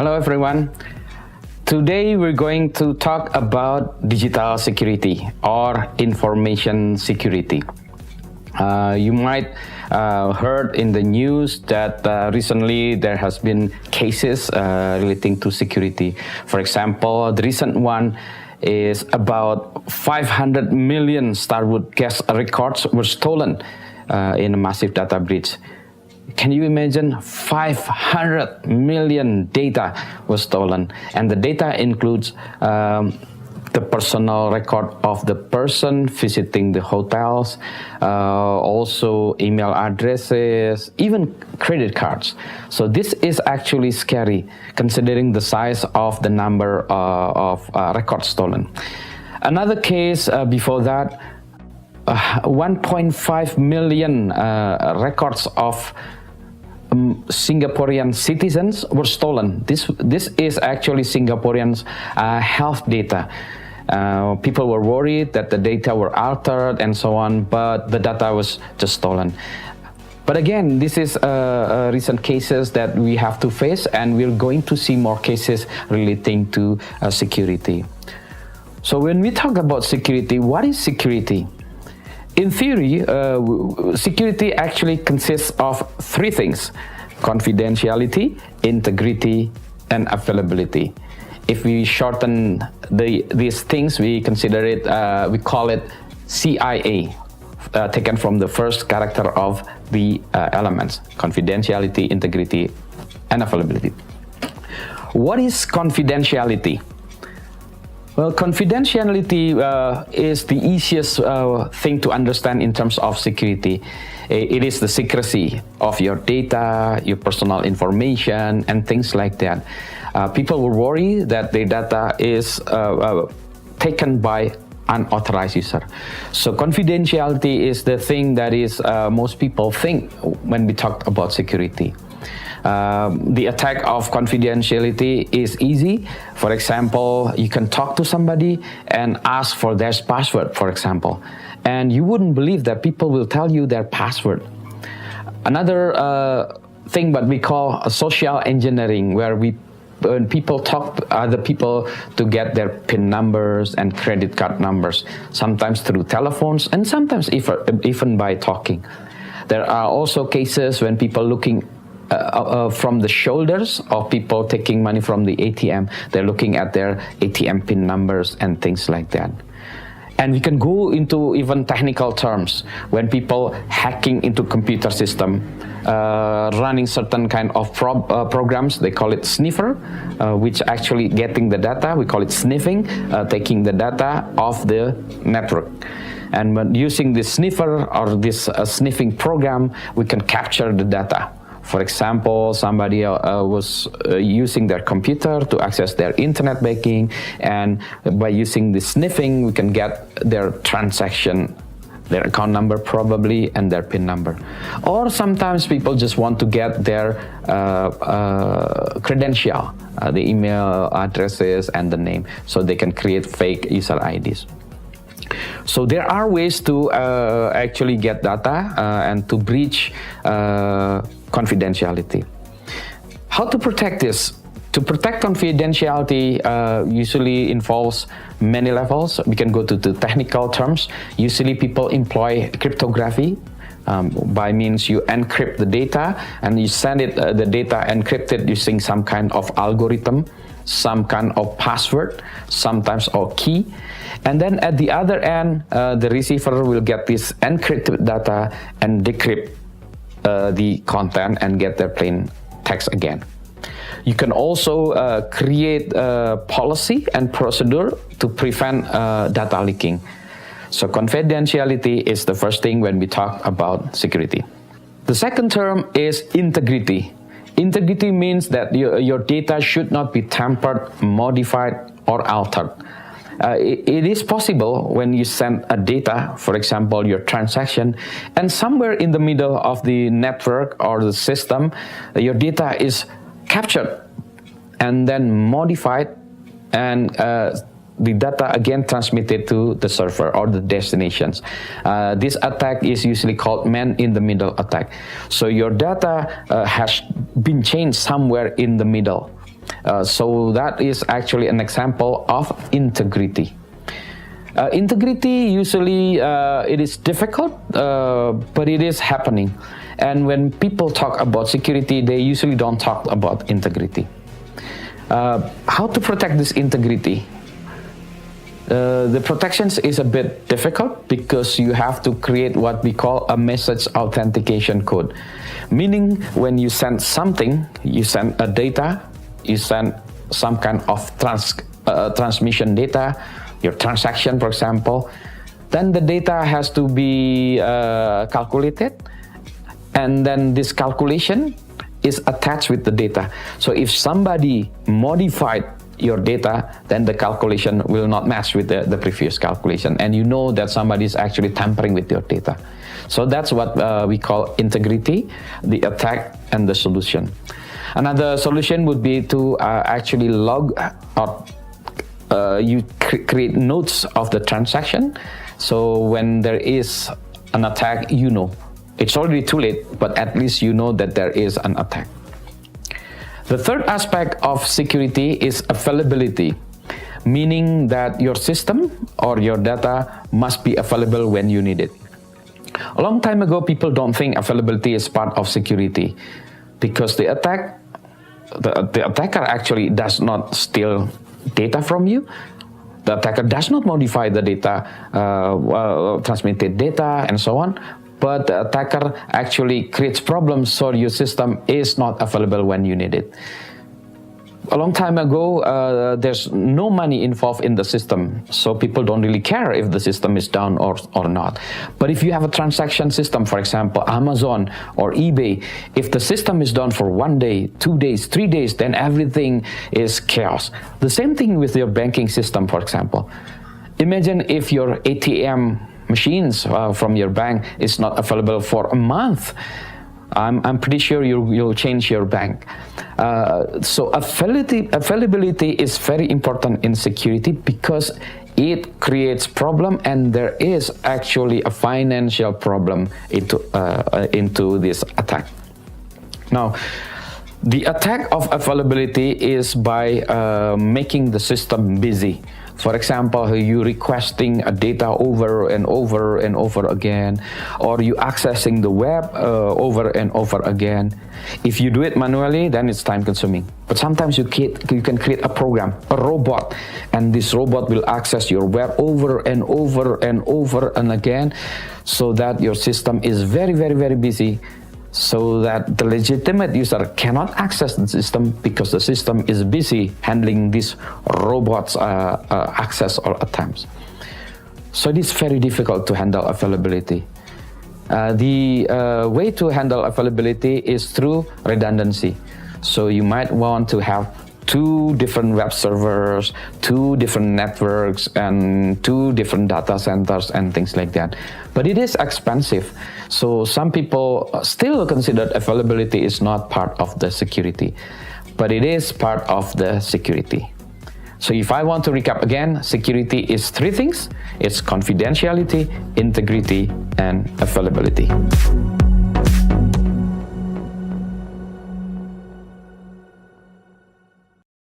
Hello everyone. Today we're going to talk about digital security or information security. You might heard in the news that recently there has been cases relating to security. For example, the recent one is about 500 million Starwood gas records were stolen in a massive data breach. Can you imagine 500 million data was stolen? And the data includes the personal record of the person visiting the hotels, also email addresses, even credit cards. So this is actually scary considering the size of the number of records stolen. Another case before that, 1.5 million records of Singaporean citizens were stolen. This is actually Singaporeans' health data. People were worried that the data were altered and so on, but the data was just stolen. But again, this is recent cases that we have to face, and we're going to see more cases relating to security. So when we talk about security, what is security? In theory, security actually consists of three things: confidentiality, integrity, and availability. If we shorten these things, we consider it, we call it CIA, taken from the first character of the elements: confidentiality, integrity, and availability. What is confidentiality? Well, confidentiality is the easiest thing to understand in terms of security. It is the secrecy of your data, your personal information, and things like that. People will worry that their data is taken by unauthorized user. So confidentiality is the thing that is most people think when we talk about security. The attack of confidentiality is easy. For example, you can talk to somebody and ask for their password, for example, and you wouldn't believe that people will tell you their password. Another thing what we call social engineering, where when people talk to other people to get their PIN numbers and credit card numbers, sometimes through telephones and sometimes even by talking. There are also cases when people looking from the shoulders of people taking money from the ATM. They're looking at their ATM PIN numbers and things like that. And we can go into even technical terms when people hacking into computer system, running certain kind of programs. They call it sniffer, which actually getting the data. We call it sniffing, taking the data of the network. And when using this sniffer or this sniffing program, we can capture the data. For example, somebody was using their computer to access their internet banking, and by using the sniffing, we can get their transaction, their account number probably, and their PIN number. Or sometimes people just want to get their credential, the email addresses and the name, so they can create fake user IDs. So there are ways to actually get data and to breach confidentiality. How to protect this? To protect confidentiality usually involves many levels. We can go to the technical terms. Usually people employ cryptography. By means you encrypt the data and you send it the data encrypted using some kind of algorithm, some kind of password, sometimes or key. And then at the other end, the receiver will get this encrypted data and decrypt the content and get their plain text again. You can also create a policy and procedure to prevent data leaking. So confidentiality is the first thing when we talk about security. The second term is integrity. Integrity means that your data should not be tampered, modified, or altered. It is possible when you send a data, for example, your transaction, and somewhere in the middle of the network or the system, your data is captured and then modified, and the data again transmitted to the server or the destinations. This attack is usually called man-in-the-middle attack. So your data has been changed somewhere in the middle. So that is actually an example of integrity. Integrity, usually it is difficult, but it is happening. And when people talk about security, they usually don't talk about integrity. How to protect this integrity? The protections is a bit difficult because you have to create what we call a message authentication code. Meaning when you send something, you send a data, you send some kind of transmission data, your transaction, for example, then the data has to be calculated, and then this calculation is attached with the data. So if somebody modified your data, then the calculation will not match with the previous calculation, and you know that somebody is actually tampering with your data. So that's what we call integrity, the attack, and the solution. Another solution would be to actually log or you create notes of the transaction. So when there is an attack, you know. It's already too late, but at least you know that there is an attack. The third aspect of security is availability, meaning that your system or your data must be available when you need it. A long time ago, people don't think availability is part of security because the attacker actually does not steal data from you. The attacker does not modify the data, transmitted data, and so on. But the attacker actually creates problems, so your system is not available when you need it. A long time ago, there's no money involved in the system, so people don't really care if the system is down or not. But if you have a transaction system, for example, Amazon or eBay, if the system is down for 1 day, 2 days, 3 days, then everything is chaos. The same thing with your banking system, for example. Imagine if your ATM machines from your bank is not available for a month. I'm pretty sure you'll change your bank. So availability is very important in security because it creates problem, and there is actually a financial problem into this attack. Now, the attack of availability is by making the system busy. For example, you requesting a data over and over and over again, or you accessing the web over and over again. If you do it manually, then it's time consuming. But sometimes you can create a program, a robot, and this robot will access your web over and over and over and again, so that your system is very, very, very busy, so that the legitimate user cannot access the system because the system is busy handling these robots' access or attempts. So it is very difficult to handle availability. The way to handle availability is through redundancy. So you might want to have 2 different web servers, 2 different networks, and 2 different data centers and things like that. But it is expensive. So some people still consider availability is not part of the security, but it is part of the security. So if I want to recap again, security is 3 things. It's confidentiality, integrity, and availability.